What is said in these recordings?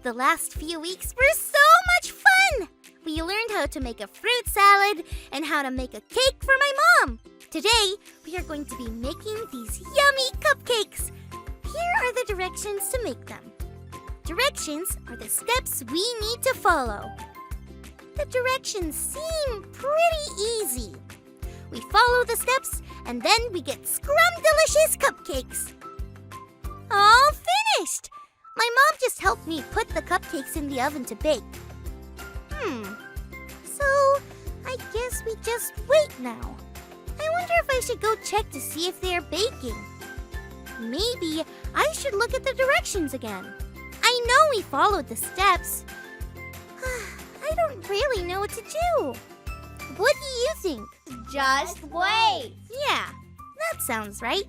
The last few weeks were so much fun! We learned how to make a fruit salad and how to make a cake for my mom. Today, we are going to be making these yummy cupcakes. Here are the directions to make them. Directions are the steps we need to follow. The directions seem pretty easy. We follow the steps and then we get scrum-delicious cupcakes. All finished! My mom just helped me put the cupcakes in the oven to bake. So I guess we just wait now. I wonder if I should go check to see if they're baking. Maybe I should look at the directions again. I know we followed the steps. I don't really know what to do. What do you think? Just wait. Yeah, that sounds right.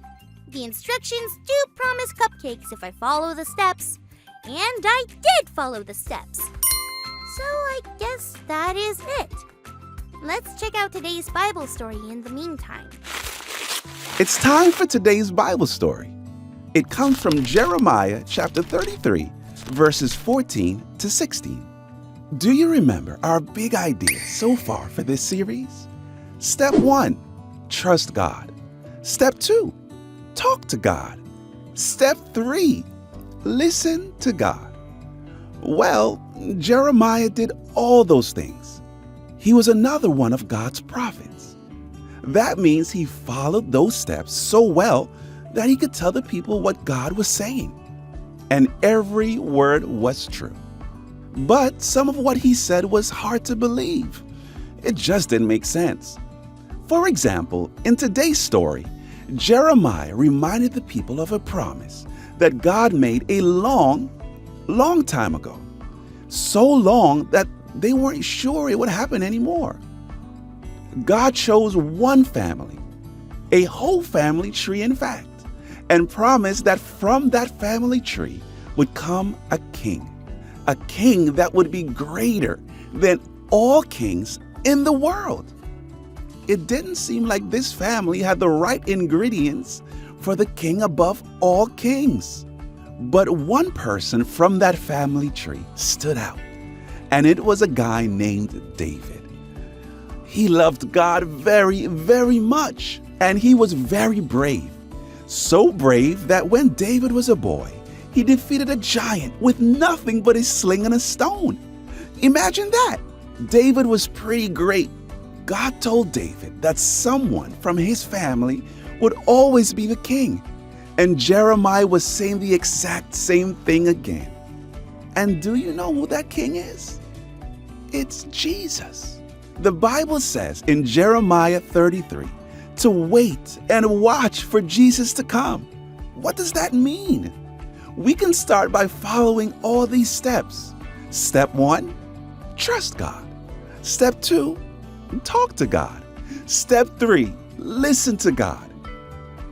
The instructions do promise cupcakes if I follow the steps. And I did follow the steps. So I guess that is it. Let's check out today's Bible story in the meantime. It's time for today's Bible story. It comes from Jeremiah chapter 33, verses 14 to 16. Do you remember our big idea so far for this series? Step 1, trust God. Step 2, talk to God. Step 3, listen to God. Well, Jeremiah did all those things. He was another one of God's prophets. That means he followed those steps so well that he could tell the people what God was saying. And every word was true. But some of what he said was hard to believe. It just didn't make sense. For example, in today's story, Jeremiah reminded the people of a promise that God made a long time ago. So long that they weren't sure it would happen anymore. God chose one family, a whole family tree in fact, and promised that from that family tree would come a king that would be greater than all kings in the world. It didn't seem like this family had the right ingredients for the king above all kings. But one person from that family tree stood out, and it was a guy named David. He loved God very, very much, and he was very brave. So brave that when David was a boy, he defeated a giant with nothing but a sling and a stone. Imagine that! David was pretty great. God told David that someone from his family would always be the king. And Jeremiah was saying the exact same thing again. And do you know who that king is? It's Jesus. The Bible says in Jeremiah 33 to wait and watch for Jesus to come. What does that mean? We can start by following all these steps. Step 1, trust God. Step 2, talk to God. Step 3, listen to God.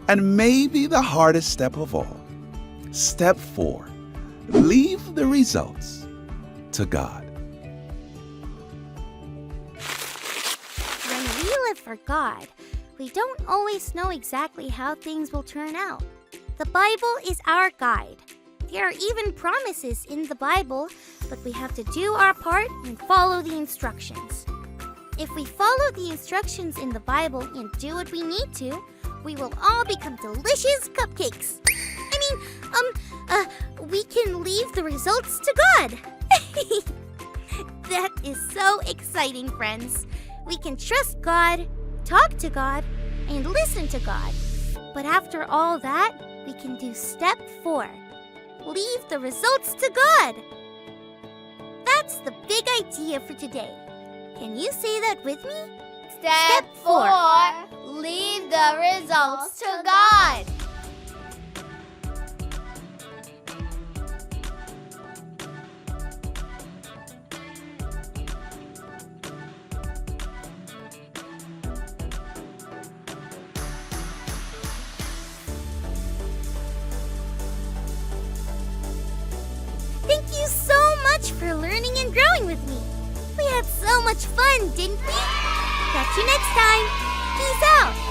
And maybe the hardest step of all, step 4, leave the results to God. When we live for God, we don't always know exactly how things will turn out. The Bible is our guide. There are even promises in the Bible, but we have to do our part and follow the instructions. If we follow the instructions in the Bible and do what we need to, we will all become delicious cupcakes. We can leave the results to God. That is so exciting, friends. We can trust God, talk to God, and listen to God. But after all that, we can do step 4. Leave the results to God. That's the big idea for today. Can you say that with me? Step 4, leave the results to God. Thank you so much for learning and growing with me. We had so much fun, didn't we? Catch you next time. Peace out.